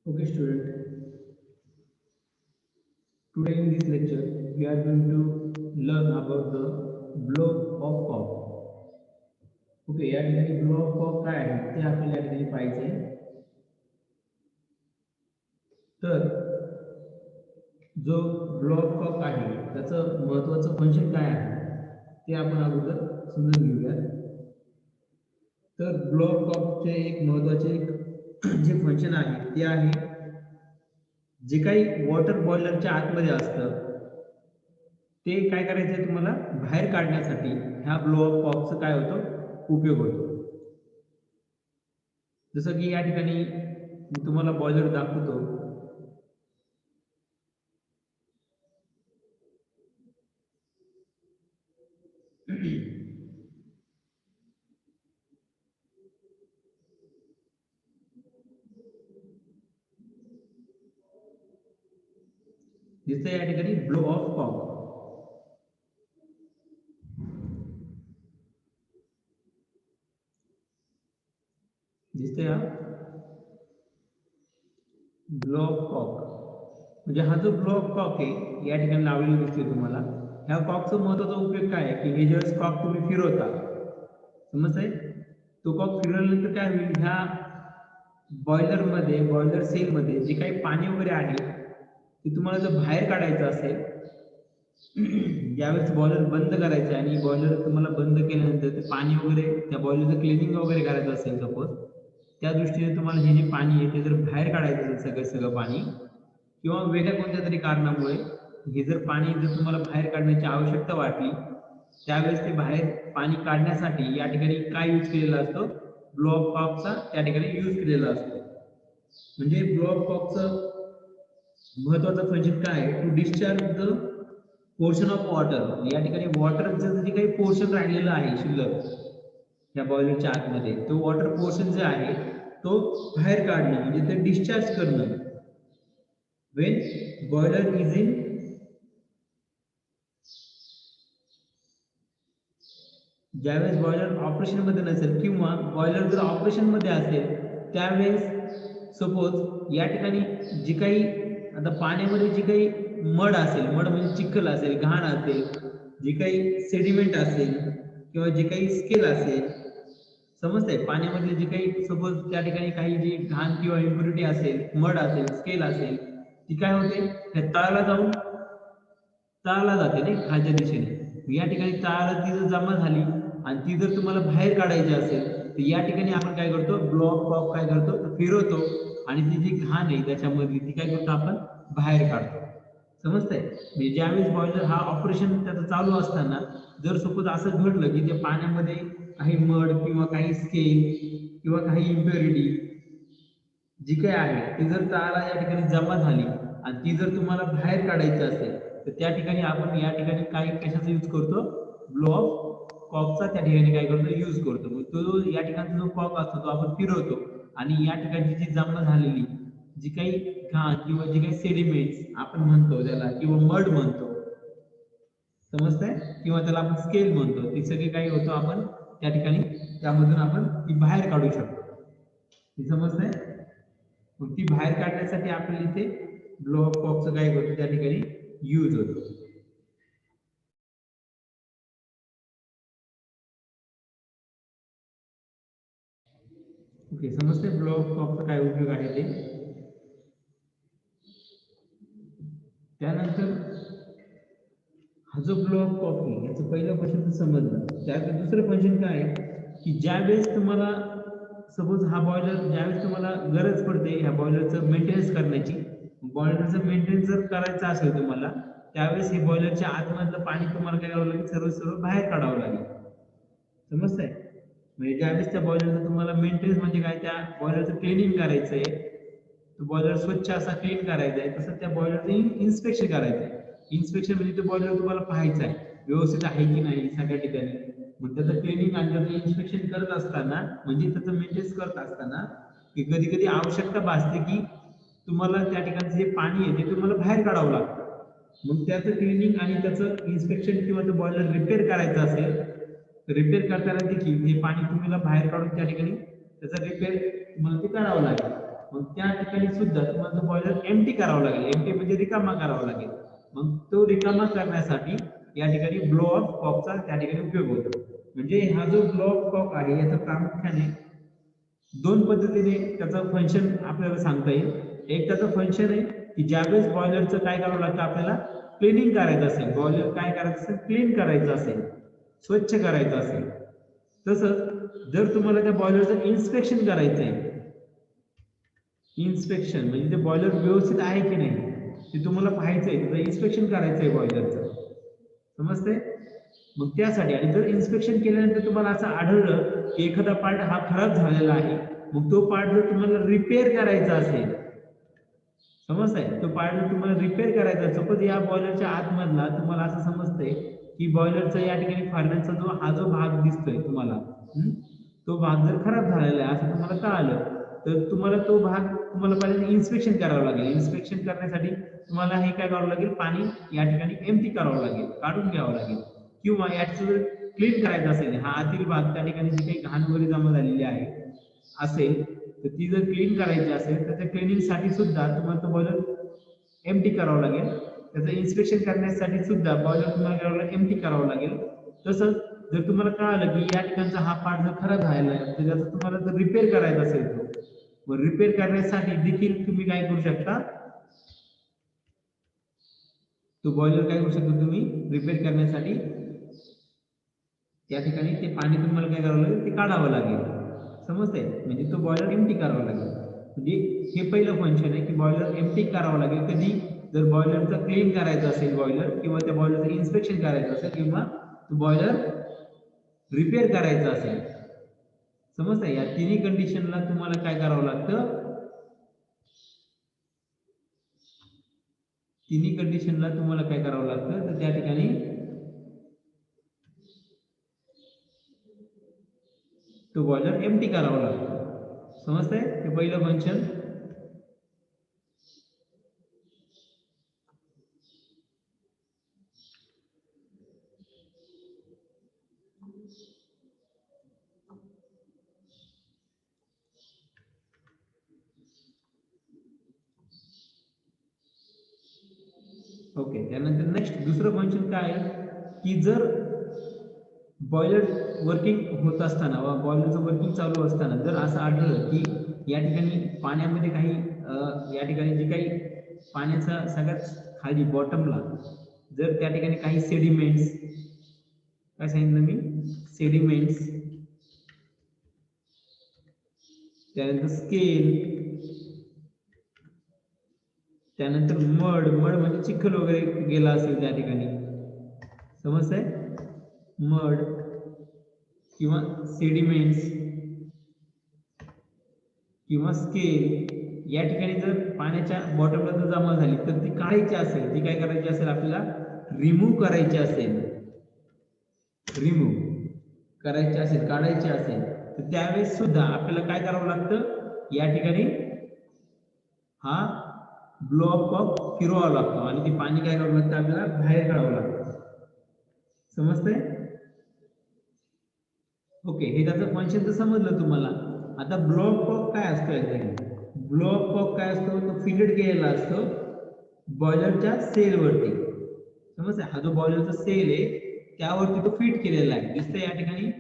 Okay, student. Today in this lecture, we are going to learn about the blow of cork. Okay, या ठिकाणी blow of cork काय आहे ते आपल्याला या ठिकाणी पाहायचे आहे. तर जो blow of cork आहे त्याचं महत्त्वाचं फंक्शन काय आहे ते आपण अगोदर समजून घेऊया. तर blow of cork चे एक महत्त्वाचे जे फंक्शन आहे ते आहे जे काही वॉटर बॉयलरच्या आतमध्ये असतं ते काय करायचं आहे तुम्हाला बाहेर काढण्यासाठी ह्या ब्लो ऑफ कॉकचा काय होतो उपयोग होतो. जसं की या ठिकाणी मी तुम्हाला बॉयलर दाखवतो. दिसतंय या ठिकाणी ब्लो ऑफ कॉक. दिसतंय हा ब्लो ऑफ कॉक म्हणजे हा जो ब्लो ऑफ कॉक आहे या ठिकाणी लावलेला दिसतोय तुम्हाला. ह्या कॉकचा महत्त्वाचा उपयोग काय आहे की हे ज्यावेळेस कॉक तुम्ही फिरवता समजतंय तो कॉक फिरवल्यानंतर काय होईल ह्या बॉयलर मध्ये बॉयलर सेल मध्ये जे काही पाणी वगैरे आहे ते तुम्हाला जर बाहेर काढायचं असेल ज्यावेळेस बॉयलर बंद करायचं आणि बॉयलर तुम्हाला बंद केल्यानंतर ते पाणी वगैरे त्या बॉयलरचं क्लिनिंग वगैरे करायचं असेल सपोज त्या दृष्टीने तुम्हाला हे जे पाणी आहे ते जर बाहेर काढायचं असेल सगळं पाणी किंवा वेगळ्या कोणत्या तरी कारणामुळे हे जर पाणी जर तुम्हाला बाहेर काढण्याची आवश्यकता वाटली त्यावेळेस ते बाहेर पाणी काढण्यासाठी या ठिकाणी काय यूज केलेला असतो ब्लो ऑफ कॉकचा त्या ठिकाणी यूज केलेला असतो. म्हणजे ब्लो ऑफ कॉकचं महत्वाचा फंक्शन काय आहे to discharge the portion of water. या ठिकाणी वॉटरचं जे काही पोर्शन राहिलेलं आहे शिल्लक या बॉयलरच्या आतमध्ये तो वॉटर पोर्शन जे आहे तो बाहेर काढणं म्हणजे ते डिस्चार्ज करणं. वेन बॉयलर इज इन ज्यावेळेस बॉयलर ऑपरेशन मध्ये नसेल किंवा बॉयलर जर ऑपरेशन मध्ये असेल त्यावेळेस सपोज या ठिकाणी जी काही आता पाण्यामध्ये जी काही मड असेल मड म्हणजे चिखल असेल घाण असेल जी काही सेडिमेंट असेल किंवा जे काही स्केल असेल समजतंय पाण्यामधले जे काही सपोज त्या ठिकाणी काही जी घाण किंवा इम्प्युरिटी असेल मड असेल स्केल असेल ती काय होते त्या तळाला जाऊन तळाला जाते नाही खालच्या दिशेने. या ठिकाणी तळाला ती जर जमा झाली आणि ती जर तुम्हाला बाहेर काढायची असेल तर या ठिकाणी आपण काय करतो ब्लो ऑफ कॉक काय करतो फिरवतो आणि ती जी घाण आहे त्याच्यामध्ये ती काय करतो आपण बाहेर काढतो. समजतंय म्हणजे ज्यावेळेस बॉयलर हा ऑपरेशन त्याचं चालू असताना जर सपोज असं घडलं की त्या पाण्यामध्ये काही मड किंवा काही स्केल किंवा काही इम्प्युरिटी जी काही आहे ती जर तळाला या ठिकाणी जमा झाली आणि ती जर तुम्हाला बाहेर काढायची असेल तर त्या ठिकाणी आपण या ठिकाणी काय कशाचा यूज करतो ब्लो ऑफ कॉकचा त्या ठिकाणी काय करतो यूज करतो. मग तो या ठिकाणी जो कॉक असतो तो आपण फिरवतो आणि या ठिकाणी जी जमा झालेली जी काही घाण किंवा जी काही सेडिमेंट्स आपण म्हणतो त्याला किंवा मड म्हणतो समजतंय किंवा त्याला आपण स्केल म्हणतो ती सगळी काही होतो आपण त्या ठिकाणी त्यामधून आपण ती बाहेर काढू शकतो. ती समजतंय मग ती बाहेर काढण्यासाठी आपल्याला इथे ब्लो ऑफ कॉकचं काय करतो त्या ठिकाणी यूज होतो. ओके समजते ब्लो ऑफ कॉकचा काय उपयोग आहे ते. त्यानंतर हा जो ब्लो ऑफ कॉक आहे याचं पहिलं फंक्शन समजलं. त्याचं दुसरं फंक्शन काय आहे की ज्यावेळेस तुम्हाला सपोज हा बॉयलर ज्यावेळेस तुम्हाला गरज पडते ह्या बॉयलरचं मेंटेनन्स करण्याची बॉयलरचं मेंटेनन्स जर करायचं असेल तुम्हाला त्यावेळेस हे बॉयलरच्या आतमधलं पाणी तुम्हाला काय करावं लागेल सर्व बाहेर काढावं लागेल. समजतंय म्हणजे ज्यावेळेस त्या बॉयलरचं तुम्हाला मेंटेनन्स म्हणजे काय त्या बॉयलरचं क्लिनिंग करायचं आहे तो बॉयलर स्वच्छ असा क्लीन करायचा आहे तसं त्या बॉयलरचं इन्स्पेक्शन करायचं आहे. इन्स्पेक्शन म्हणजे तो बॉयलर तुम्हाला पाहायचा आहे व्यवस्थित आहे की नाही सगळ्या ठिकाणी. मग त्याचं क्लिनिंग आणि त्याचं इन्स्पेक्शन करत असताना म्हणजे त्याचं मेंटेनन्स करत असताना की कधी कधी आवश्यकता भासते की तुम्हाला त्या ठिकाणचं जे पाणी आहे ते तुम्हाला बाहेर काढावं लागतं. मग त्याचं क्लिनिंग आणि त्याचं इन्स्पेक्शन किंवा तो बॉयलर रिपेअर करायचं असेल तर रिपेअर करताना देखील हे पाणी तुम्हाला बाहेर काढून त्या ठिकाणी त्याचा रिपेअर तुम्हाला ते करावं लागेल. मग त्या ठिकाणी सुद्धा तुम्हाला बॉयलर एम्प्टी करावा लागेल, एम्प्टी म्हणजे रिकामा करावा लागेल. मग तो रिकामा करण्यासाठी या ठिकाणी ब्लो ऑफ कॉकचा त्या ठिकाणी उपयोग होतो. म्हणजे हा जो ब्लो ऑफ कॉक आहे याचा प्रामुख्याने दोन पद्धतीने त्याचं फंक्शन आपल्याला सांगता येईल. एक त्याचं फंक्शन आहे की ज्यावेळेस बॉयलरचं काय करावं लागतं, आपल्याला क्लिनिंग करायचं असेल, बॉयलर काय करायचं असेल, क्लीन करायचं असेल, स्वच्छ करायचं असेल. तसंच जर तुम्हाला त्या बॉयलरचं इन्स्पेक्शन करायचं आहे, इन्स्पेक्शन म्हणजे ते बॉयलर व्यवस्थित आहे की नाही ते तुम्हाला पाहायचंय, त्याचं इन्स्पेक्शन करायचंय बॉयलरचं, समजते. मग त्यासाठी आणि जर इन्स्पेक्शन केल्यानंतर तुम्हाला असं आढळलं की एखादा पार्ट हा खराब झालेला आहे, मग तो पार्ट जर तुम्हाला रिपेअर करायचा असेल, समजतंय, तो पार्ट जर तुम्हाला रिपेअर करायचा, सपोज या बॉयलरच्या आतमधला तुम्हाला असं समजतंय की बॉयलरचा या ठिकाणी फार्नसचा जो भाग दिसतोय तुम्हाला, तो भाग जर खराब झालेला आहे असं तुम्हाला कळालं, तर तुम्हाला तो भाग तुम्हाला पहिले इन्स्पेक्शन करावं लागेल. इन्स्पेक्शन करण्यासाठी तुम्हाला हे काय करावं लागेल, पाणी या ठिकाणी एम्प्टी करावं लागेल, काढून घ्यावं लागेल. किंवा याचं जर क्लीन करायचं असेल, हा आतील भाग त्या ठिकाणी जी काही घाण वगैरे जमा झालेली आहे असेल तर ती जर क्लीन करायची असेल तर त्या क्लिनिंगसाठी सुद्धा तुम्हाला तो बॉयलर एम्प्टी करावं लागेल. त्याचं इन्स्पेक्शन करण्यासाठी सुद्धा बॉयलर तुम्हाला एम्प्टी करावं लागेल. तसंच जर तुम्हाला कळालं की या ठिकाणचा हा पार्ट जर खराब झालेला आहे तर त्याचा तुम्हाला जर रिपेअर करायचा असेल तो रिपेअर करण्यासाठी देखील तुम्ही काय करू शकता, तो बॉयलर काय करू शकता तुम्ही रिपेअर करण्यासाठी त्या ठिकाणी ते पाणी तुम्हाला काय करावं लागेल, ते काढावं लागेल, समजतंय. म्हणजे तो बॉयलर एम्प्टी करावा लागेल. म्हणजे हे पहिलं फंक्शन आहे की बॉयलर एम्प्टी करावं लागेल कधी, जर बॉयलरचं क्लीन करायचं असेल बॉयलर, किंवा त्या बॉयलरचं इन्स्पेक्शन करायचं असेल, किंवा तो बॉयलर रिपेअर करायचा असेल, समजतंय. या तिन्ही कंडिशनला तुम्हाला काय करावं लागतं, तिन्ही कंडिशनला तुम्हाला काय करावं लागतं, तर त्या ठिकाणी तो बॉयलर एम्प्टी करावा लागतो, समजतंय. हे पहिलं फंक्शन. ओके, त्यानंतर नेक्स्ट दुसरं फंक्शन काय आहे की जर बॉयलर वर्किंग होत असताना व बॉयलरचं वर्किंग चालू असताना जर असं आढळलं की या ठिकाणी पाण्यामध्ये काही या ठिकाणी जे काही पाण्याचा सगळ्यात खाली बॉटमला जर त्या ठिकाणी काही सेडिमेंट्स, काय सांगितलं मी, सेडिमेंट्स, त्यानंतर स्केल, त्यानंतर मड म्हणजे चिखल वगैरे गेला असेल त्या ठिकाणी, समजतंय, मड किंवा सेडिमेंट्स किंवा स्केल या ठिकाणी जर पाण्याच्या बॉटमला जर जमा झाली तर ती काढायची असेल, ती काय करायची असेल, आपल्याला रिमूव्ह करायची असेल, रिमूव्ह करायची असेल, काढायची असेल, तर त्यावेळेस सुद्धा आपल्याला काय करावं लागतं, या ठिकाणी हा ब्लो ऑफ कॉक फिरवावा लागतो आणि ते पाणी काय करावं लागतं, आपल्याला बाहेर काढावं लागतं, समजतंय. ओके, हे त्याचं फंक्शन तर समजलं तुम्हाला. आता ब्लो ऑफ कॉक काय असतो, एक्झॅक्टली ब्लो ऑफ कॉक काय असतो, तो फिटेड केलेला असतो बॉयलरच्या सेलवरती, समजतंय. हा जो बॉयलरचा सेल आहे त्यावरती तो फिट केलेला आहे, दिसतंय या ठिकाणी,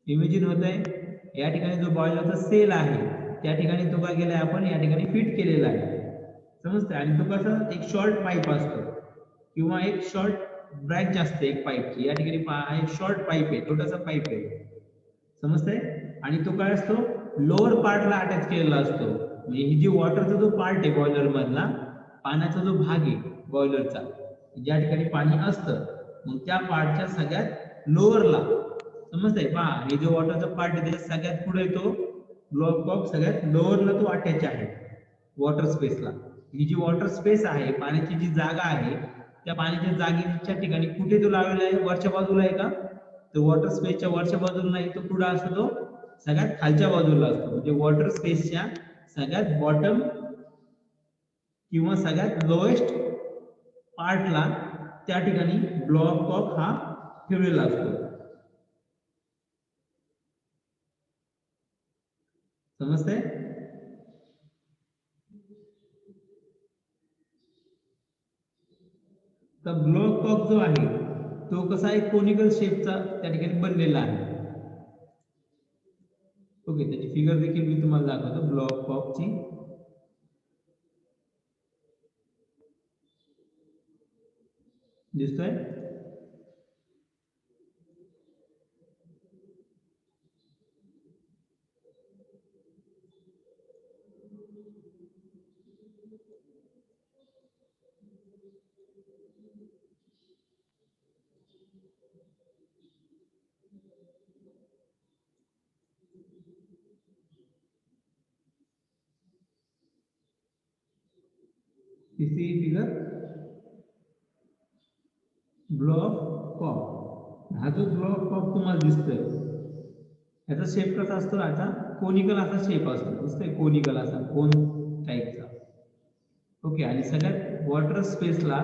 इमेजिन होत आहे. या ठिकाणी जो बॉयलरचा सेल आहे त्या ठिकाणी तो काय केलाय आपण, या ठिकाणी फिट केलेला आहे, समजतंय. आणि तो कसा एक शॉर्ट पाईप असतो किंवा एक शॉर्ट ब्रँच असते एक पाईपची, या ठिकाणी एक शॉर्ट पाईप आहे, छोटासा पाईप आहे, समजतंय. आणि तो काय असतो, लोअर पार्टला अटॅच केलेला असतो. म्हणजे ही जी वॉटरचा जो पार्ट आहे बॉयलर मधला, पाण्याचा जो भाग आहे बॉयलरचा, ज्या ठिकाणी पाणी असतं, मग त्या पार्टच्या सगळ्यात लोअरला, समजतंय. पहा, हे जो वॉटरचा पार्ट आहे त्याच्या सगळ्यात पुढे येतो ब्लो ऑफ कॉक, सगळ्यात लोअरला तो अटॅच आहे वॉटर स्पेसला. ही जी वॉटर स्पेस आहे, पाण्याची जी जागा आहे, त्या पाण्याच्या जागेच्या ठिकाणी कुठे तो लावलेला आहे, वरच्या बाजूला आहे का, तर वॉटर स्पेसच्या वरच्या बाजूला नाही, तो कुठं असतो, तो सगळ्यात खालच्या बाजूला असतो. म्हणजे वॉटर स्पेसच्या सगळ्यात बॉटम किंवा सगळ्यात लोएस्ट पार्टला त्या ठिकाणी ब्लो ऑफ कॉक हा ठेवलेला असतो, समजतंय. तर ब्लॉक कॉक जो आहे तो कसा एक कोनिकल शेपचा त्या ठिकाणी बनलेला आहे. ओके, त्याची फिगर देखील मी तुम्हाला दाखवतो ब्लॉक कॉकची. दिसतोय? दिसते ही फिगर ब्लॉक कॉक. हा जो ब्लॉक कॉक तुम्हाला दिसतोय याचा शेप कसा असतो? आता कोनिकल असा शेप असतो. दिसतोय? कोनिकल असा कोन टाईपचा. ओके, आणि सगळ्यात वॉटर स्पेसला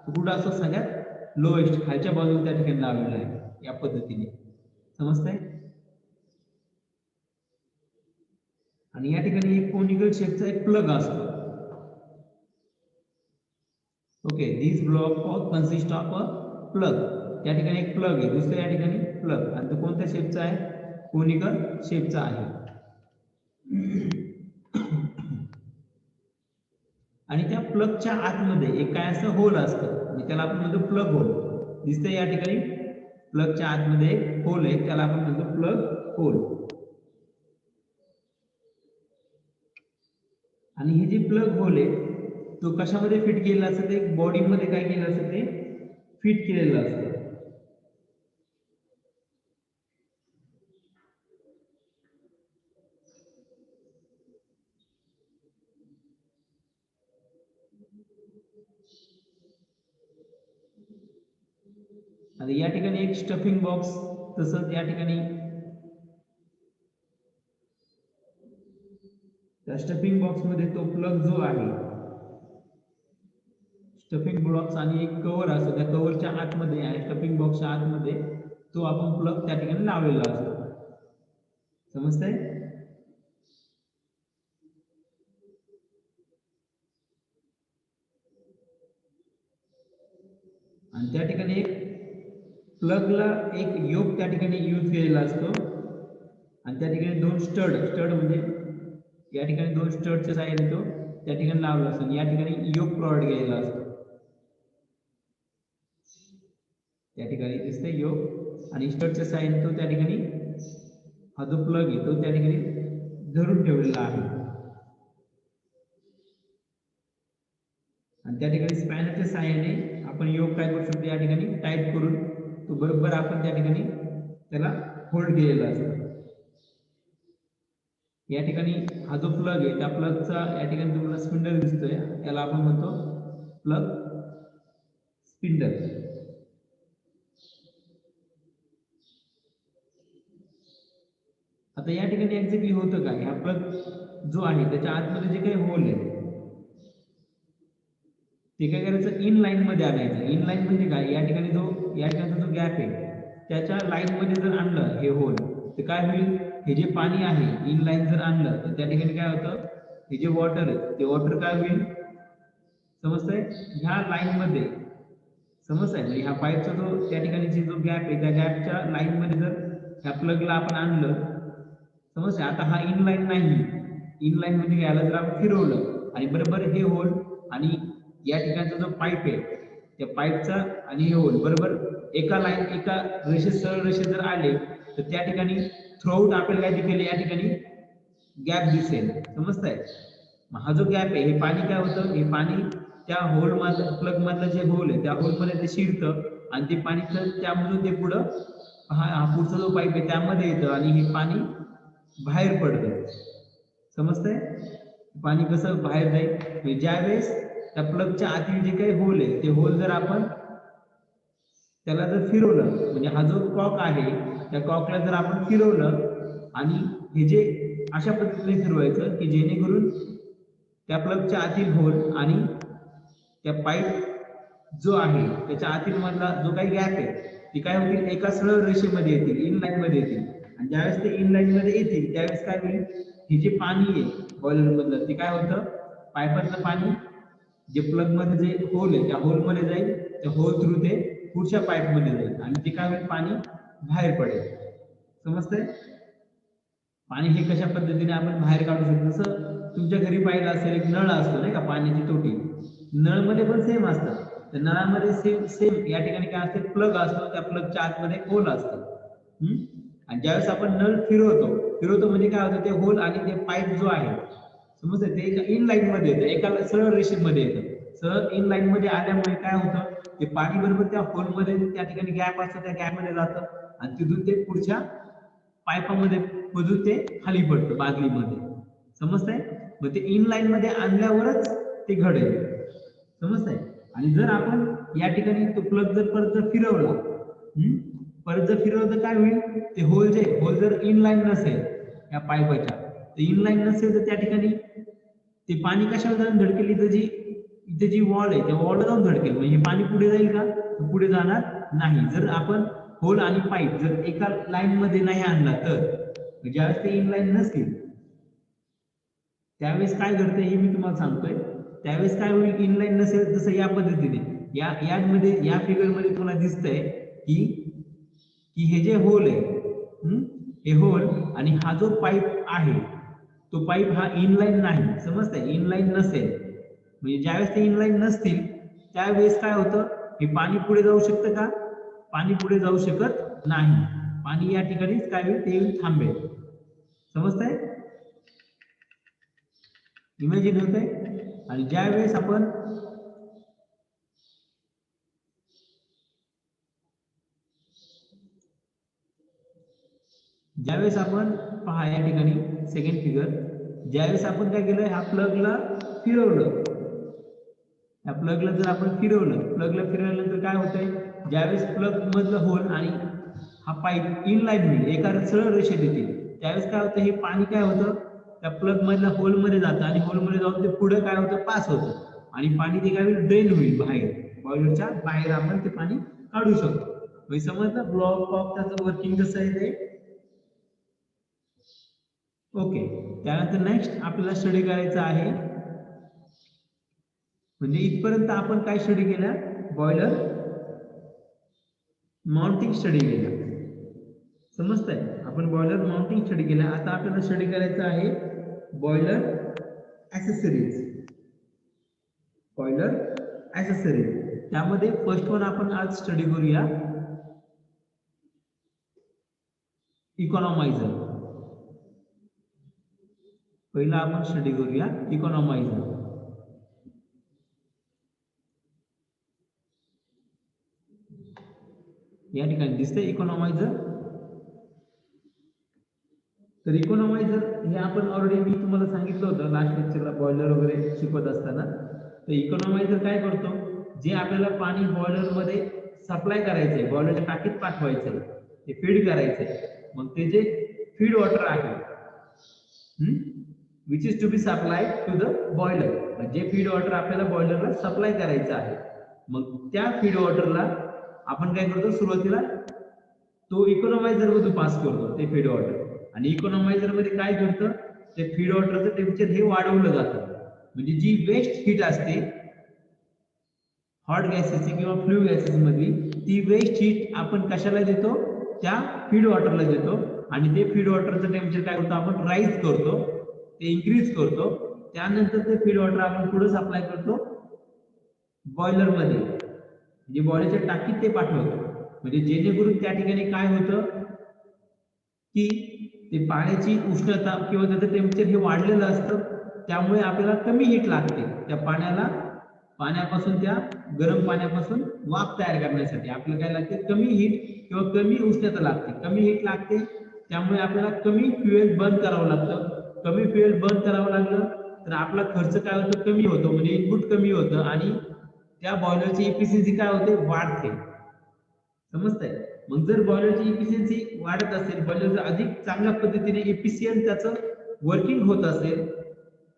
रूट असतो सगळ्यात लोएस्ट खालच्या बाजूला त्या ठिकाणी लावलेला आहे या पद्धतीने. समजतंय? आणि या ठिकाणी एक कोनिकल शेपचा एक प्लग असतो. Okay, this block cock consist of a plug. त्या ठिकाणी एक प्लग आहे. दुसऱ्या या ठिकाणी प्लग. आणि तो कोणत्या शेपचा आहे? कोनिकल शेपचा आहे. आणि त्या प्लगच्या आतमध्ये एक काय असं होल असतं आणि त्याला आपण म्हणतो प्लग होल. दिसतंय या ठिकाणी प्लगच्या आतमध्ये एक होल आहे, त्याला आपण म्हणतो प्लग होल. आणि हे जे प्लग होल आहे तो कशामध्ये फिट केलेला असतं? ते बॉडी मध्ये काय केलेलं असतं? ते फिट केलेलं असतं. आणि या ठिकाणी एक स्टफिंग बॉक्स, तसंच या ठिकाणी त्या स्टफिंग बॉक्स मध्ये तो प्लग जो आहे, स्टफिंग बॉक्स आणि एक कव्हर असतो, त्या कव्हरच्या आतमध्ये आहे स्टफिंग बॉक्सच्या आतमध्ये तो आपण प्लग त्या ठिकाणी लावलेला असतो. समजतंय? आणि त्या ठिकाणी एक प्लगला एक योक त्या ठिकाणी यूज केलेला असतो. आणि त्या ठिकाणी दोन स्टड म्हणजे या ठिकाणी दोन स्टडच्या साहाय्याने तो त्या ठिकाणी लावला असतो. या ठिकाणी योक प्रोव्हाइड केलेला असतो. त्या ठिकाणी दिसते योक आणि स्टडच्या साहाय्याने तो त्या ठिकाणी हा जो प्लग आहे तो त्या ठिकाणी धरून ठेवलेला आहे. आणि त्या ठिकाणी स्पॅनरच्या साहाय्याने आपण योक काय करू शकतो? या ठिकाणी टाईट करून तो बरोबर आपण त्या ठिकाणी त्याला होल्ड केलेला असतो. या ठिकाणी हा जो प्लग आहे त्या प्लगचा या ठिकाणी तुम्हाला स्पिंडल दिसतोय, त्याला आपण म्हणतो प्लग स्पिंडल. आता या ठिकाणी एक्झॅक्टली होतं काय? हा प्लग जो आहे त्याच्या आतमध्ये जे काही होल आहे ते काय करायचं? इन लाईन मध्ये आणायचं. इन लाईन म्हणजे काय? या ठिकाणी या ठिकाणचा जो गॅप आहे त्याच्या लाईन मध्ये जर आणलं हे होल तर काय होईल? हे जे पाणी आहे इन लाईन जर आणलं तर त्या ठिकाणी काय होतं? हे जे वॉटर आहे ते वॉटर काय होईल? समजतंय? ह्या लाईन मध्ये समजतंय? म्हणजे ह्या पाईपचा जो त्या ठिकाणी जो गॅप आहे त्या गॅपच्या लाईन मध्ये जर ह्या प्लगला आपण आणलं, समजतंय? आता हा इन लाईन नाही. इन लाईन म्हणजे याला जर आपण फिरवलं आणि बरोबर हे होल आणि या ठिकाणचा जो पाईप आहे त्या पाईपचा आणि हे होल बरोबर एका रेषेत सरळ रेषेत जर आले तर त्या ठिकाणी थ्रूआउट आपल्याला काय दिसेल? या ठिकाणी गॅप दिसेल. समजतंय? हा जो गॅप आहे हे पाणी काय होतं? हे पाणी त्या होल मधलं प्लग मधलं जे होल आहे त्या होल मध्ये ते शिरतं आणि ते पाणी त्यामधून ते पुढं हा पुढचा जो पाईप आहे त्यामध्ये येतं आणि हे पाणी बाहेर पडतं. समजतंय? पाणी कसं बाहेर जाईल? ज्यावेळेस त्या प्लगच्या आतील जे काही होल आहे ते होल जर आपण त्याला जर फिरवलं, म्हणजे हा जो कॉक आहे त्या कॉकला जर आपण फिरवलं आणि हे जे अशा पद्धतीने फिरवायचं की जेणेकरून त्या प्लगच्या आतील होल आणि त्या पाईप जो आहे त्याच्या आतील मधला जो काही गॅप आहे ती काय होतील? एका सरळ रेषेमध्ये येतील, इन लाईन मध्ये येतील. आणि ज्यावेळेस ते इन लाईन मध्ये येतील त्यावेळेस काय होईल? हे जे पाणी आहे बॉयलर मधलं ते काय होतं? पाईपातलं पाणी जे प्लग मध्ये जे होल आहे त्या होल मध्ये जाईल त्या होल थ्रू ते पुढच्या पाईप मध्ये जाईल आणि ते काय होईल, पाणी बाहेर पडेल. समजतंय? पाणी हे कशा पद्धतीने आपण बाहेर काढू शकतो, जसं तुमच्या घरी पाहिलं असेल एक नळ असतो नाही का, पाण्याची टोटी, नळमध्ये पण सेम असतं. तर नळामध्ये सेम सेम या ठिकाणी काय असते, प्लग असतो, त्या प्लगच्या आतमध्ये होल असतं. आणि ज्यावेळेस आपण नळ फिरवतो म्हणजे काय होतं, ते होल आणि ते पाईप जो आहे समजतं, ते एका इन लाईन मध्ये येतं, एका सरळ रेषेमध्ये येतं. सरळ इन लाईन मध्ये आल्यामुळे काय होतं, ते पाणी बरोबर त्या होल मध्ये, त्या ठिकाणी गॅप असतो, त्या गॅप मध्ये जातं आणि तिथून ते पुढच्या पाईपामध्ये मधून ते खाली पडतं बादलीमध्ये. समजतंय? मग ते इन लाईन मध्ये आणल्यावरच ते घडेल. समजतंय? आणि जर आपण या ठिकाणी तो प्लग जर परत फिरवला, परत जर फिरवलं तर काय होईल, ते होल जर इन लाईन नसेल या पाईपाच्या, तर इन लाईन नसेल तर त्या ठिकाणी ते पाणी कशावर जाऊन धडकेल, इथे जी वॉल आहे त्या वॉलला जाऊन धडकेल. म्हणजे पाणी पुढे जाईल का, पुढे जाणार नाही. जर आपण होल आणि पाईप जर एका लाईन मध्ये नाही आणला तर, ज्यावेळेस ते इन लाईन नसतील त्यावेळेस काय घडतं हे मी तुम्हाला सांगतोय. त्यावेळेस काय होईल, इन लाईन नसेल, जसं या पद्धतीने यामध्ये या फिगर मध्ये तुम्हाला दिसतंय की की हे जे होल आहे, हे होल आणि हा जो पाईप आहे, तो पाईप हा इनलाईन नाही. समजतंय? इनलाईन नसेल म्हणजे ज्यावेळेस ते इनलाईन नसतील त्यावेळेस काय होतं, हे पाणी पुढे जाऊ शकतं का, पाणी पुढे जाऊ शकत नाही. पाणी या ठिकाणीच काय होईल, ते येऊन थांबेल. समजतंय? इमॅजिन होतंय? आणि ज्यावेळेस आपण पहा या ठिकाणी सेकंड फिगर, ज्यावेळेस आपण काय केलं, ह्या प्लगला फिरवलं, या प्लगला जर आपण प्लगला फिरवल्यानंतर काय होतंय, ज्यावेळेस प्लग मधलं होल आणि हा पाईप इन लाईन होईल, एका सरळ रेषेत येतील, त्यावेळेस काय होतं, हे पाणी काय होतं, त्या प्लग मधल्या होल मध्ये जातं आणि होल मध्ये जाऊन ते पुढे काय होतं, पास होतं आणि पाणी ते काय होईल, ड्रेन होईल बाहेर, बॉयलरच्या बाहेर आपण ते पाणी काढू शकतो. म्हणजे समजलं ब्लॉक ऑफ त्याचं वर्किंग कसं आहे ते. ओके, त्यानंतर नेक्स्ट आपल्याला स्टडी करायचं आहे, म्हणजे इथपर्यंत आपण काय स्टडी केलं, बॉयलर माउंटिंग स्टडी केला. समजतंय? आपण बॉयलर माउंटिंग स्टडी केला. आता आपल्याला स्टडी करायचं आहे बॉयलर ॲक्सेसरीज. बॉयलर ॲक्सेसरीज त्यामध्ये फर्स्ट वन आपण आज स्टडी करूया, इकॉनॉमायझर. पहिला आपण स्टडी करूया इकॉनॉमायझर. या ठिकाणी दिसतंय इकॉनॉमायझर. तर इकॉनॉमायझर हे आपण ऑलरेडी मी तुम्हाला सांगितलं होतं लास्ट लेक्चरला बॉयलर वगैरे शिकवत असताना. तर इकॉनॉमायझर काय करतो, जे आपल्याला पाणी बॉयलर मध्ये सप्लाय करायचंय, बॉयलरच्या टाकीत पाठवायचंय, ते फीड करायचंय, मग ते जे फीड वॉटर आहे which is to be supply to the boiler, म्हणजे फीड वॉटर आपल्याला बॉयलरला सप्लाय करायचं आहे. मग त्या फीड वॉटरला आपण काय करतो, सुरुवातीला तो इकॉनॉमायझर मधून पास करतो ते फीड वॉटर, आणि इकॉनॉमायझर मध्ये काय करतं, ते फीड वॉटरचं टेम्परेचर हे वाढवलं जातं. म्हणजे जी वेस्ट हीट असते हॉट गॅसेसची किंवा फ्लू गॅसेस मधली, ती वेस्ट हीट आपण कशाला देतो, त्या फीड वॉटरला देतो, आणि ते फीड वॉटरचं टेम्परेचर काय करतो, आपण राईज करतो, ते इन्क्रीज करतो. त्यानंतर ते फीड वॉटर आपण पुढे सप्लाय करतो बॉयलर मध्ये, म्हणजे बॉयलरच्या टाकीत ते पाठवतो. म्हणजे जेणेकरून त्या ठिकाणी काय होतं की ते पाण्याची उष्णता किंवा त्याचं टेम्परेचर हे वाढलेलं असतं, त्यामुळे आपल्याला कमी हीट लागते त्या पाण्यापासून, त्या गरम पाण्यापासून वाफ तयार करण्यासाठी आपल्याला काय लागते, कमी हीट किंवा कमी उष्णता लागते. कमी हीट लागते त्यामुळे आपल्याला कमी फ्युएल बर्न करावं लागतं. कमी फ्युएल बर्न करावं लागलं तर आपला खर्च काय होतो, कमी होतो, म्हणजे इनपुट कमी होतं आणि त्या बॉयलरची इफिशियन्सी काय होते, वाढते. समजतंय? मग जर बॉयलरची इफिशियन्सी वाढत असेल, बॉयलर जर अधिक चांगल्या पद्धतीने इफिशियंट त्याचं वर्किंग होत असेल,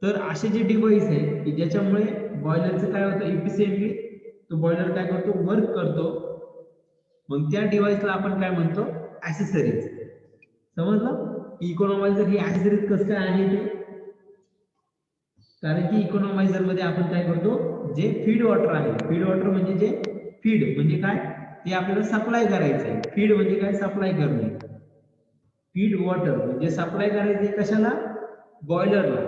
तर असे जे डिव्हाइस आहे की ज्याच्यामुळे बॉयलरचं काय होतं, इफिशियंटली तो बॉयलर काय करतो, वर्क करतो, मग त्या डिव्हाइसला आपण काय म्हणतो, ॲक्सेसरीज. समजलं? इकॉनॉमायझर ही ॲक्सेसरीज कसं काय आहे ते, कारण की इकॉनॉमायझर मध्ये आपण काय करतो, जे फीड वॉटर आहे, फीड वॉटर म्हणजे जे फीड म्हणजे काय, ते आपल्याला सप्लाय करायचं आहे. फीड म्हणजे काय, सप्लाय करणे. फीड वॉटर म्हणजे सप्लाय करायचे कशाला, बॉयलरला.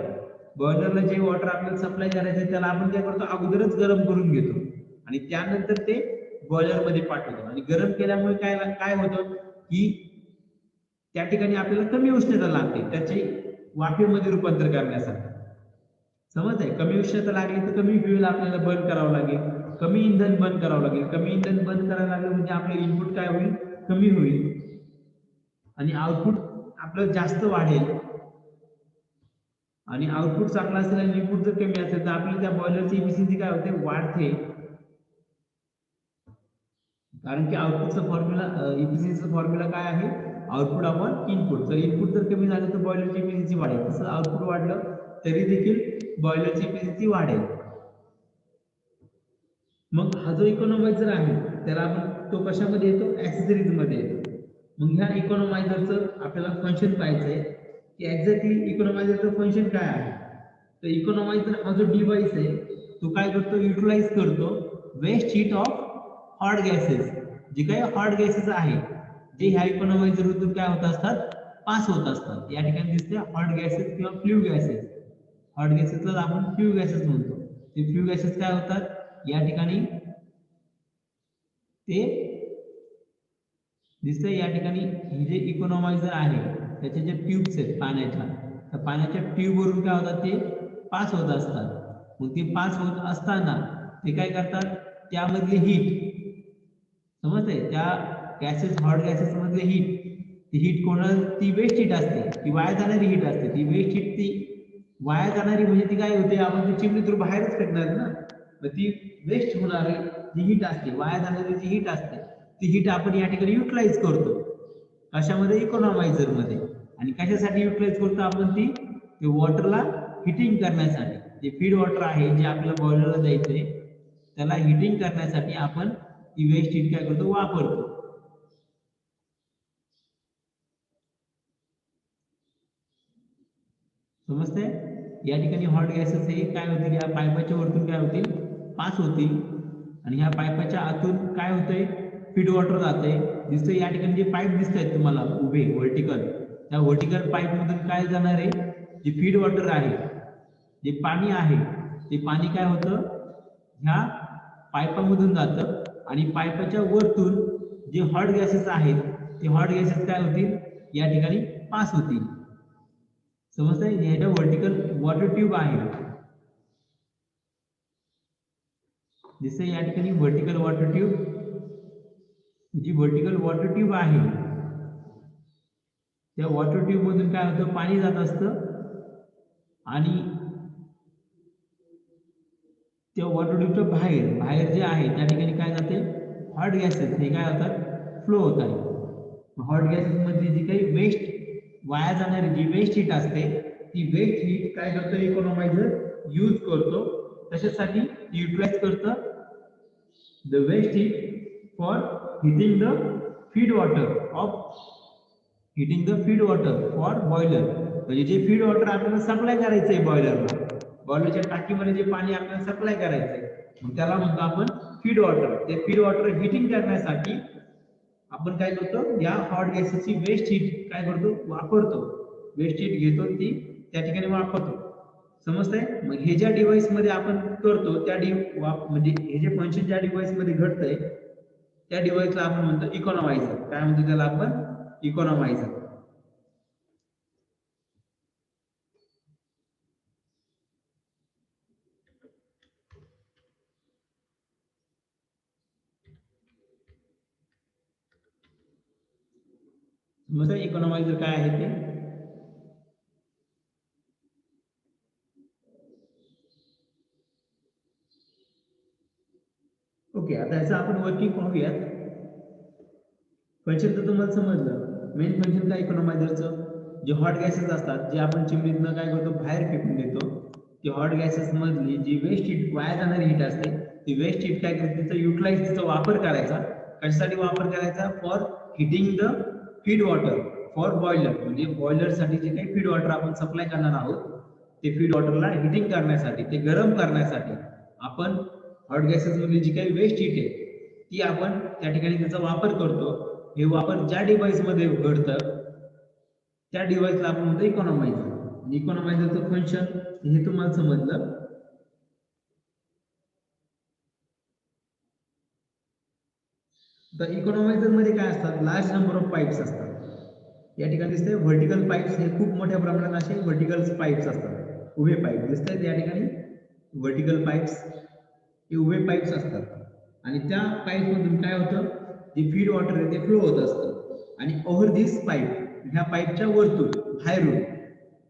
बॉयलरला जे वॉटर आपल्याला सप्लाय करायचं त्याला आपण काय करतो, अगोदरच गरम करून घेतो आणि त्यानंतर ते बॉयलर मध्ये पाठवतो. आणि गरम केल्यामुळे काय काय होतं की त्या ठिकाणी आपल्याला कमी उष्णता लागते त्याचे वाफेमध्ये रूपांतर करण्यासाठी. समज आहे, कमी उष्णता लागली तर कमी फ्यूल आपल्याला बर्न करावं लागेल, कमी इंधन बंद करावं लागेल. कमी इंधन बंद करायला लागलं म्हणजे आपलं इनपुट काय होईल, कमी होईल आणि आउटपुट आपलं जास्त वाढेल. आणि आउटपुट चांगला असेल आणि इनपुट जर कमी असेल तर आपली त्या बॉयलरची इफिशियन्सी काय होते, वाढते. कारण की आउटपुटचा फॉर्म्युला, इफिशियन्सीचा फॉर्म्युला काय आहे, आउटपुट अपॉन इनपुट. जर इनपुट जर कमी झालं तर बॉयलरची इफिशियन्सी वाढेल, तसं आउटपुट वाढलं तरी देखील बॉयलरची इफिशियन्सी वाढेल. मग हा जो इकॉनॉमायझर आहे त्याला आपण तो कशामध्ये येतो, ऍक्सेसरीज मध्ये येतो. मग ह्या इकॉनॉमायझरचं आपल्याला फंक्शन पाहायचं आहे की एक्झॅक्टली इकॉनॉमायझरचं फंक्शन काय आहे. तर इकॉनॉमायझर हा जो डिव्हाइस आहे तो काय करतो, युटिलाइज करतो waste heat of hot gases. जे काही हॉट गॅसेस आहे जे ह्या इकॉनॉमायझर मधून काय होत असतात, पास होत असतात. या ठिकाणी दिसते हॉट गॅसेस किंवा फ्ल्यू गॅसेस. हॉट गॅसेसला आपण फ्ल्यू गॅसेस म्हणतो. ते फ्ल्यू गॅसेस काय होतात, या ठिकाणी ते दिसतंय. या ठिकाणी हे जे इकॉनॉमायझर आहे त्याचे जे ट्यूब्स आहेत पाण्याच्या, त्या पाण्याच्या ट्यूब वरून काय होतात, ते पास होत असतात. मग ते पास होत असताना ते काय करतात, त्यामधले हीट, समजते, त्या गॅसेस, हॉट गॅसेस मधले हीट, ती हीट ती वेस्ट हीट असते, ती वाया जाणारी हीट असते. ती वेस्ट हीट, ती वाया जाणारी म्हणजे ती काय होते, आपण ती चिमणी थ्रू बाहेरच फेकणार ना, मग ती वेस्ट होणारी जी हीट असते, वाया जाणारी जी हीट असते, ती हीट आपण या ठिकाणी युटिलाइज करतो. कशामध्ये, इकॉनॉमायझर मध्ये. आणि कशासाठी युटिलाइज करतो आपण, ती वॉटरला हिटिंग करण्यासाठी. जे फीड वॉटर आहे जे आपल्याला बॉयलरला द्यायचंय त्याला हिटिंग करण्यासाठी आपण ती वेस्ट हीट काय करतो, वापरतो. समजते. या ठिकाणी हॉट गॅसेस हे काय होतील, या पाईपाच्या वरतून काय होतील, पास होतील आणि ह्या पाईपाच्या आतून काय होतंय, फीड वॉटर जाते. दिसतंय या ठिकाणी जे पाईप दिसत आहेत तुम्हाला उभे व्हर्टिकल, त्या व्हर्टिकल पाईप मधून काय जाणार आहे, जे फीड वॉटर आहे, जे पाणी आहे, ते पाणी काय होतं, ह्या पाईपामधून जातं आणि पाईपाच्या वरतून जे हॉट गॅसेस आहेत ते हॉट गॅसेस काय होतील, या ठिकाणी पास होतील. समजतंय. ह्याच्या व्हर्टिकल वॉटर ट्यूब आहे, दिसतंय या ठिकाणी व्हर्टिकल वॉटर ट्यूब. जी व्हर्टिकल वॉटर ट्यूब आहे त्या वॉटर ट्यूब मधून काय होतं, पाणी जात असतं आणि त्या वॉटर ट्यूबच्या बाहेर बाहेर जे आहे त्या ठिकाणी काय जाते, हॉट गॅसेस हे काय होतात, फ्लो होत आहे. हॉट गॅसेस मध्ये जी काही वेस्ट, वाया जाणारी जी वेस्ट हीट असते, ती वेस्ट हीट काय करतो, इकॉनॉमायझर यूज करतो. कशासाठी युटिलाइज करतं, the waste heat for heating the feed water of heating the feed water for boiler. म्हणजे जे फीड वॉटर आपल्याला सप्लाय करायचंय बॉयलरला, बॉयलरच्या टाकीमध्ये जे पाणी आपल्याला सप्लाय करायचंय, मग त्याला म्हणतो आपण फीड वॉटर. ते फीड वॉटर हिटिंग करण्यासाठी आपण काय करतो, या हॉट गॅसेसची वेस्ट हीट काय करतो, वापरतो. वेस्ट हीट घेतो, ती त्या ठिकाणी वापरतो. समजतंय. मग हे ज्या डिव्हाइस मध्ये आपण करतो त्या म्हणजे हे जे फंक्शन ज्या डिव्हाइस मध्ये घडतंय त्या डिव्हाइसला आपण म्हणतो इकॉनॉमायझर. काय म्हणतो त्याला आपण, इकॉनॉमायझर. समजतंय इकॉनॉमायझर काय आहे ते. ओके, आता याचं आपण वर्किंग पाहूयात. फंक्शन तर तुम्हाला समजलं. मेन फंक्शन काय इकॉनॉमायझरचं, जे हॉट गॅसेस असतात जे आपण चिमणीतनं काय करतो, बाहेर फेकून देतो, ती हॉट गॅसेस मधली जी वेस्ट हीट, वाया जाणारी हीट असते, ती वेस्ट हीट काय करते, तिचा युटिलाइज, तिचा वापर करायचा. कशासाठी वापर करायचा, for heating the feed water for boiler. म्हणजे बॉयलरसाठी जे काही फीड वॉटर आपण सप्लाय करणार आहोत ते फीड वॉटरला हिटिंग करण्यासाठी, ते गरम करण्यासाठी आपण हॉट गॅसेस मधली जी काही वेस्ट हीट आहे की आपण त्या ठिकाणी त्याचा वापर करतो. हे वापर ज्या डिव्हाइस मध्ये घडतं त्या डिव्हाइसला आपण म्हणतो इकॉनॉमायझर. इकॉनॉमायझरचं फंक्शन हे तुम्हाला समजलं. तर इकॉनॉमायझर मध्ये काय असतात, लार्ज नंबर ऑफ पाईप्स असतात. या ठिकाणी दिसते व्हर्टिकल पाईप्स, हे खूप मोठ्या प्रमाणात असे व्हर्टिकल पाईप्स असतात. उभे पाईप दिसतात या ठिकाणी, व्हर्टिकल पाईप्स हे उभे पाईप्स असतात. आणि त्या पाईप मधून काय होतं, जे फीड वॉटर आहे ते फ्लो होत असतं. आणि ओव्हर दिस पाईप, ह्या पाईपच्या वरतून बाहेरून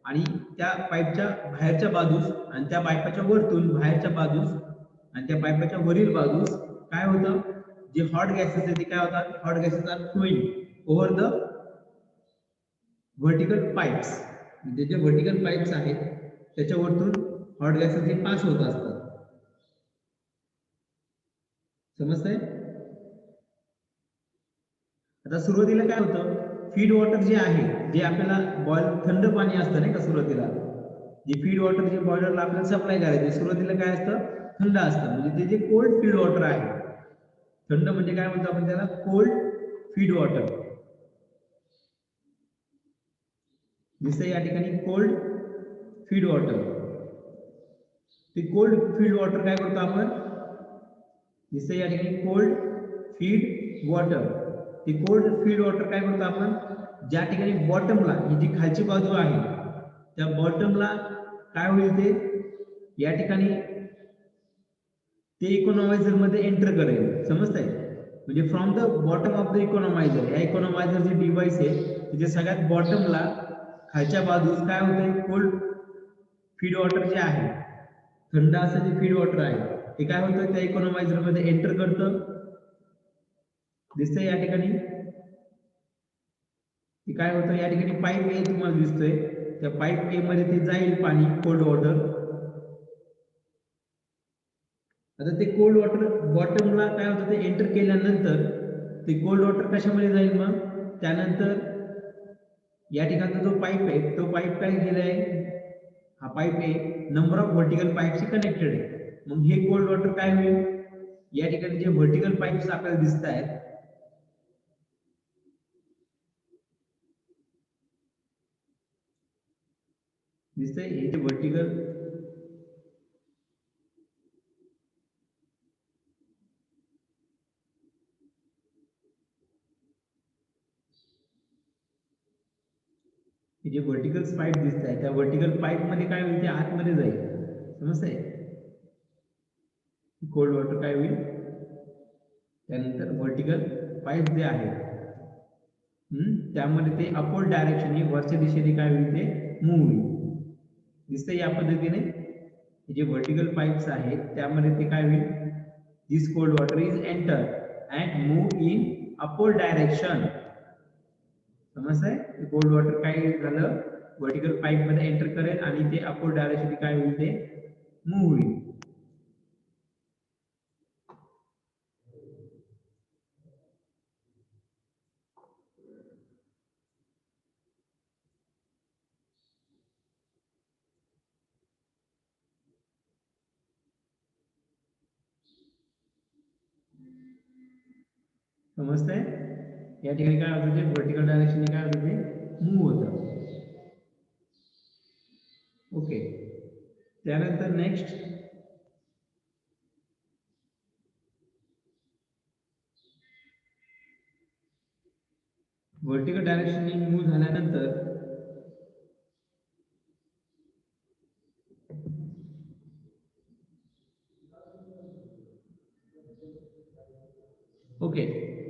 आणि त्या पाईपच्या बाहेरच्या बाजूस आणि त्या पाईपाच्या वरतून बाहेरच्या बाजूस आणि त्या पाईपाच्या वरील बाजूस काय होतं, जे हॉट गॅसेस आहेत ते काय होतात, hot gases are flowing over the vertical pipes. म्हणजे जे व्हर्टिकल पाईप्स आहेत त्याच्यावरतून हॉट गॅसेस हे पास होत असतात. समजतंय? आता सुरुवातीला काय होतं, फीड वॉटर जे आहे, जे आपल्याला बॉईल थंड पाणी असतं नाही का सुरुवातीला, जे फीड वॉटर जे बॉयलरला आपल्याला सप्लाय करायचे सुरुवातीला काय असतं, थंड असतं. म्हणजे ते जे कोल्ड फीड वॉटर आहे, थंड म्हणजे काय म्हणतो आपण त्याला, कोल्ड फीड वॉटर. दिसतंय या ठिकाणी कोल्ड फीड वॉटर. ते कोल्ड फीड वॉटर काय करतो आपण, दिसतंय या ठिकाणी कोल्ड फीड वॉटर. ते कोल्ड फीड वॉटर काय करतो आपण, ज्या ठिकाणी बॉटमला, ही जी खालची बाजू आहे त्या बॉटमला काय होईल, ते या ठिकाणी ते इकॉनॉमायझर मध्ये एंटर करेल. समजतंय? म्हणजे from the bottom of the economiser, या इकॉनॉमायझर जे डिव्हाइस आहे त्याच्या सगळ्यात बॉटमला खालच्या बाजूस काय होतंय, कोल्ड फीड वॉटर जे आहे, थंड असं जे फीड वॉटर आहे ते काय होतं, त्या इकॉनॉमायझर मध्ये एंटर करतं. दिसतंय या ठिकाणी, ते काय होतं, या ठिकाणी पाईप ए तुम्हाला दिसतोय, त्या पाईप ए मध्ये ते जाईल पाणी, कोल्ड वॉटर. आता ते कोल्ड वॉटर बॉटमला काय होतं, ते एंटर केल्यानंतर ते कोल्ड वॉटर कशामध्ये जाईल, मग त्यानंतर या ठिकाणचा जो पाईप आहे तो पाईप काय केलाय, हा पाईप आहे नंबर ऑफ व्हर्टिकल पाईपशी कनेक्टेड आहे. मग हे कोल्ड वॉटर काय होईल, या ठिकाणी जे व्हर्टिकल पाईप्स आपल्याला दिसत आहेत, दिसतंय हे जे व्हर्टिकल जे व्हर्टिकल पाईप दिसत आहे त्या व्हर्टिकल पाईप मध्ये काय होईल, ते आतमध्ये जाईल. समजतंय? कोल्ड वॉटर काय होईल, त्यानंतर व्हर्टिकल पाईप जे आहे त्यामध्ये ते अपवर्ड डायरेक्शन, वरच्या दिशेने काय होईल, ते मूव्ह होईल. दिसतंय या पद्धतीने जे व्हर्टिकल पाईप्स आहेत त्यामध्ये ते काय होईल, this cold water is enter and move in upward direction. समजतंय? कोल्ड वॉटर काय झालं, व्हर्टिकल पाईप मध्ये एंटर करेल आणि ते अपवर्ड डायरेक्शन काय होईल, ते मूव्ह होईल. समजतंय? या ठिकाणी काय होतं, ते व्हर्टिकल डायरेक्शन काय होतं, ते मूव्ह होतं. ओके, त्यानंतर नेक्स्ट व्हर्टिकल डायरेक्शन मूव्ह झाल्यानंतर ओके,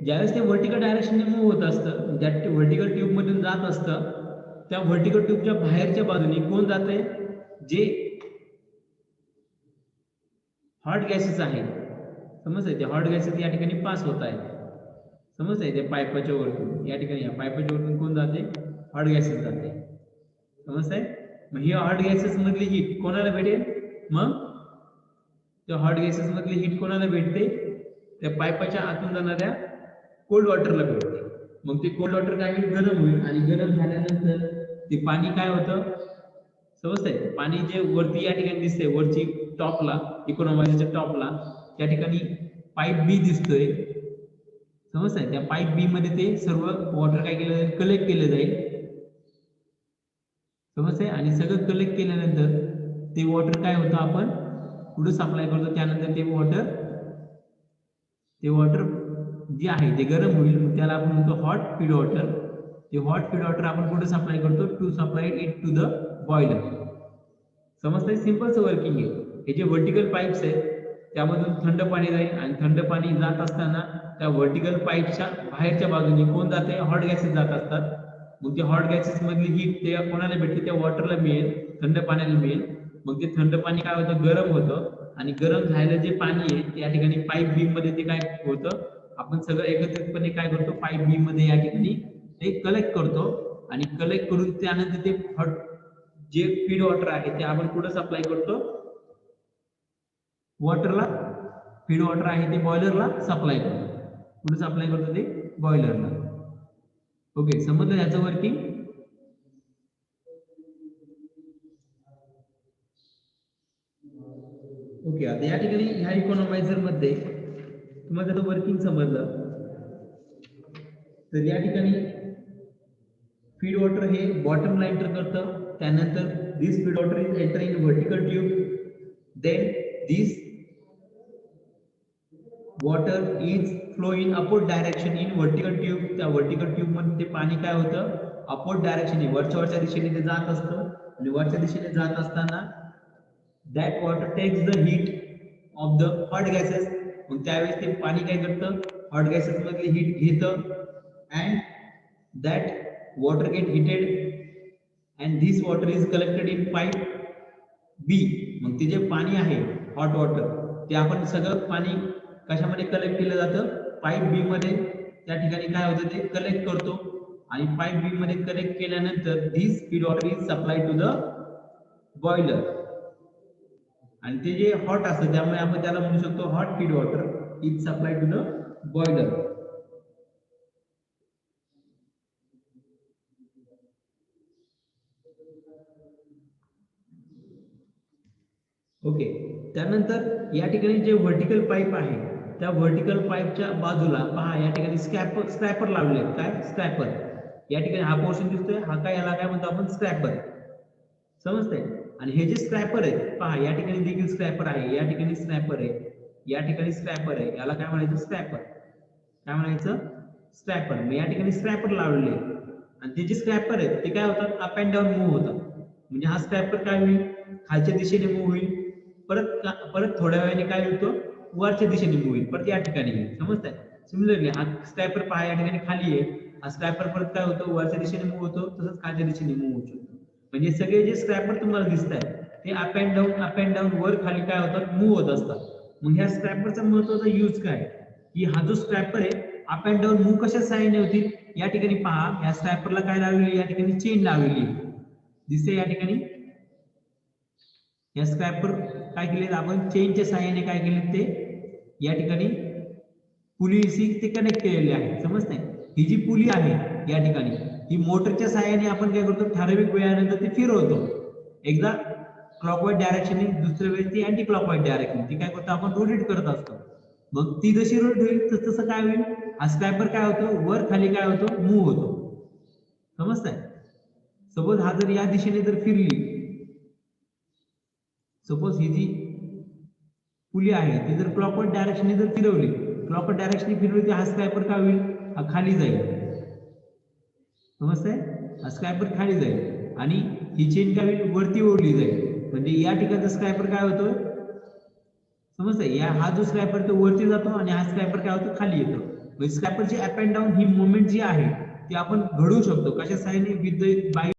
ज्यावेळेस ते व्हर्टिकल डायरेक्शनने मूव्ह होत असतं, ज्या व्हर्टिकल ट्यूब मधून जात असतं, त्या व्हर्टिकल ट्यूबच्या बाहेरच्या बाजूने कोण जाते, जे हॉट गॅसेस आहेत. समजतंय? ते हॉट गॅसेस या ठिकाणी पास होत आहेत. समजतंय? ते पाईपाच्या वरतून या ठिकाणी, या पाईपाच्या वरतून कोण जाते, हॉट गॅसेस जाते. समजतंय? मग ही हॉट गॅसेस मधली हीट कोणाला भेटेल, मग त्या हॉट गॅसेस मधली हीट कोणाला भेटते, त्या पाईपाच्या आतून जाणाऱ्या कोल्ड वॉटरला भेटते. मग ते कोल्ड वॉटर काय होईल, गरम होईल आणि गरम झाल्यानंतर ते पाणी काय होतं, समजतंय? पाणी जे वरती या ठिकाणी दिसतंय, वरची टॉपला, इकॉनॉमायझरच्या टॉपला त्या ठिकाणी पाईप बी दिसतोय. समजतंय? त्या पाईप बी मध्ये ते सर्व वॉटर काय केलं जाईल, कलेक्ट केलं जाईल. समजतंय? आणि सगळं कलेक्ट केल्यानंतर ते वॉटर काय होतं, आपण पुढे सप्लाय करतो. त्यानंतर ते वॉटर जे आहे ते गरम होईल, त्याला आपण म्हणतो हॉट फीड वॉटर. ते हॉट फीड वॉटर आपण कुठे सप्लाय करतो, to supply it to the boiler. समजतंय? सिंपलच वर्किंग आहे. हे जे व्हर्टिकल पाईप्स आहेत त्यामधून थंड पाणी जाईल आणि थंड पाणी जात असताना त्या व्हर्टिकल पाईपच्या बाहेरच्या बाजूने कोण जाते, हॉट गॅसेस जात असतात. मग ते हॉट गॅसेस मधली हीट ते कोणाला भेटते, त्या वॉटरला मिळेल, थंड पाण्याला मिळेल. मग ते थंड पाणी काय होतं, गरम होतं आणि गरम झालेलं जे पाणी आहे या ठिकाणी पाईप बी मध्ये ते काय होतं, आपण सगळं एकत्रितपणे काय करतो, पाईप बी मध्ये या ठिकाणी ते कलेक्ट करतो आणि कलेक्ट करून त्यानंतर ते हॉट जे फीड वॉटर आहे ते आपण कुठे सप्लाय करतो, वॉटरला. फीड वॉटर आहे ते बॉयलरला सप्लाय करतो. कुठे सप्लाय करतो, ते बॉयलरला. ओके, समजलं याचं वर्किंग? ओके, आता या ठिकाणी ह्या इकॉनॉमायझर मध्ये तुम्हाला जर वर्किंग समजलं तर या ठिकाणी फीड वॉटर हे बॉटम ला एंटर करतं. त्यानंतर this feed water is enter in vertical tube. Then this water is flow in upward direction in vertical tube. त्या वर्टिकल ट्यूब मध्ये ते पाणी काय होतं, अपवर्ड डायरेक्शन वरच्या दिशेने ते जात असतं आणि वरच्या दिशेने जात असताना that water takes the heat of the hot gases. मग त्यावेळेस ते पाणी काय करतं, हॉट गॅसेस मधली हीट घेतं and that water get heated and this water is collected in pipe B. मग ते जे पाणी आहे हॉट वॉटर ते आपण सगळं पाणी कशामध्ये कलेक्ट केलं जातं, पाईप बी मध्ये. त्या ठिकाणी काय होतं, ते कलेक्ट करतो आणि पाईप बी मध्ये कलेक्ट केल्यानंतर this feed water is supply to the boiler. आणि ते जे हॉट असतं त्यामुळे आपण त्याला म्हणू शकतो hot feed water is supply to the boiler. Okay, त्यानंतर या ठिकाणी जे व्हर्टिकल पाईप आहे त्या व्हर्टिकल पाईपच्या बाजूला पहा, या ठिकाणी स्क्रॅपर लावले. काय स्क्रॅपर? या ठिकाणी हा पोर्शन दिसतोय, हा काय, याला काय म्हणतो आपण, स्क्रॅपर. समजतंय? आणि हे जे स्क्रॅपर आहे पहा, या ठिकाणी देखील स्क्रॅपर आहे, या ठिकाणी स्क्रॅपर आहे, या ठिकाणी स्क्रॅपर आहे. याला काय म्हणायचं, स्क्रॅपर. काय म्हणायचं, स्क्रॅपर. मग या ठिकाणी स्क्रॅपर लावलेले आणि ते जे स्क्रॅपर आहेत ते काय होतात, अप अँड डाऊन मूव्ह होतात. म्हणजे हा स्क्रॅपर काय होईल, खालच्या दिशेने मूव्ह होईल, परत थोड्या वेळाने काय होतो, वरच्या दिशेने मूव्ह होईल, परत या ठिकाणी येईल. समजतंय? सिमिलरली हा स्क्रॅपर पहा, या ठिकाणी खाली आहे, हा स्क्रॅपर परत काय होतो, वरच्या दिशेने मूव्ह होतो, तसंच खालच्या दिशेने मूव्ह होऊ शकतो. म्हणजे सगळे जे स्क्रॅपर तुम्हाला दिसत आहेत ते अप अँड डाऊन वर खाली काय होतात, मूव्ह होत असतात. मग ह्या स्क्रॅपरचा महत्वाचा यूज काय, की हा जो स्क्रॅपर आहे अप अँड डाऊन मूव्ह कशा सहाय्याने होतील. या ठिकाणी पहा, ह्या स्क्रॅपरला काय लावलेली, या ठिकाणी चेन लावलेली दिसते. या ठिकाणी या स्क्रॅपर काय केले, आपण चेनच्या सहाय्याने काय केले, ते या ठिकाणी पुलीशी ते कनेक्ट केलेले आहे. समजतंय? ही जी पुली आहे या ठिकाणी ही मोटरच्या सहाय्याने आपण काय करतो, ठराविक वेळानंतर ते फिरवतो. एकदा क्लॉकवाईज डायरेक्शनने, दुसऱ्या वेळेस ती अँटी क्लॉकवाईज डायरेक्शन ती काय करतो, आपण रोटेट करत असतो. मग ती जशी रोटेट होईल तसं काय होईल, हा स्क्रॅपर काय होतो, वर खाली काय होतो, मूव्ह होतो. समजतंय? सपोज हा जर या दिशेने जर फिरली, सपोज ही जी पुली आहे ती जर क्लॉकवाईज डायरेक्शनने जर फिरवली, क्लॉकवाईज डायरेक्शनने फिरवली तर हा स्क्रॅपर काय होईल, हा खाली जाईल. समजतंय? हा स्क्रॅपर खाली जाईल आणि ही चेन काय होईल, वरती ओढली जाईल. म्हणजे या ठिकाणचा स्क्रॅपर काय होतो, समजतंय? हा जो स्क्रॅपर तो वरती जातो आणि हा स्क्रॅपर काय होतो, खाली येतो. म्हणजे स्क्रॅपरची अप अँड डाऊन ही मुवमेंट जी आहे ती आपण घडवू शकतो. कशा सहाय्याने, विथ द बाय